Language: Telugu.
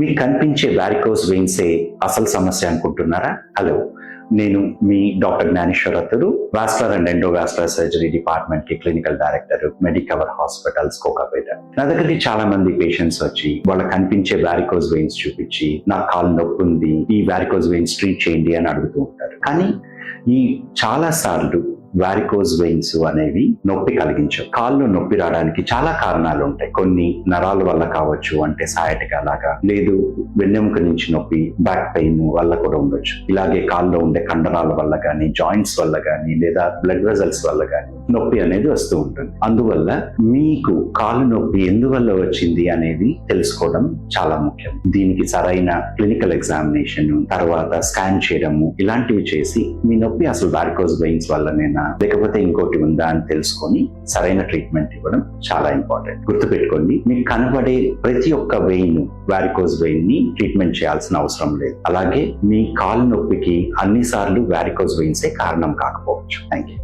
మీకు కనిపించే వారికోస్ వెయిన్సే అసలు సమస్య అనుకుంటున్నారా? హలో, నేను మీ doctor Gnaneshwar Attudu, vascular and endovascular surgery department కి clinical director, Medicover hospitals, Kokapet. నా దగ్గరికి చాలా మంది పేషెంట్స్ వచ్చి వాళ్ళకి కనిపించే వారికోస్ వెయిన్స్ చూపించి నాకు కాలు నొప్పి ఉంది, ఈ వారికోస్ వెయిన్స్ ట్రీట్ చేయండి అని అడుగుతూ ఉంటారు. కానీ ఈ చాలా సార్లు వారికోస్ వెయిన్స్ అనేవి నొప్పి కలిగించవు. కాళ్ళు నొప్పి రావడానికి చాలా కారణాలు ఉంటాయి. కొన్ని నరాల వల్ల కావచ్చు, అంటే సయాటికా లాగా, లేదు వెన్నెముక నుంచి నొప్పి, బ్యాక్ పెయిన్ వల్ల కూడా ఉండొచ్చు. ఇలాగే కాళ్ళలో ఉండే కండరాల వల్ల కానీ, జాయింట్స్ వల్ల కానీ, లేదా బ్లడ్ వెజల్స్ వల్ల కానీ నొప్పి అనేది వస్తూ ఉంటుంది. అందువల్ల మీకు కాలు నొప్పి ఎందువల్ల వచ్చింది అనేది తెలుసుకోవడం చాలా ముఖ్యం. దీనికి సరైన క్లినికల్ ఎగ్జామినేషన్, తర్వాత స్కాన్ చేయడము, ఇలాంటివి చేసి మీ నొప్పి అసలు వారికోస్ వెయిన్స్ వల్లనేనా లేకపోతే ఇంకోటి ఉందా అని తెలుసుకొని సరైన ట్రీట్మెంట్ ఇవ్వడం చాలా ఇంపార్టెంట్. గుర్తుపెట్టుకోండి, మీకు కనబడే ప్రతి ఒక్క వెయిన్, వారికోస్ వెయిన్ ని ట్రీట్మెంట్ చేయాల్సిన అవసరం లేదు. అలాగే మీ కాలు నొప్పికి అన్నిసార్లు వారికోస్ వెయిన్సే కారణం కాకపోవచ్చు. Thank you.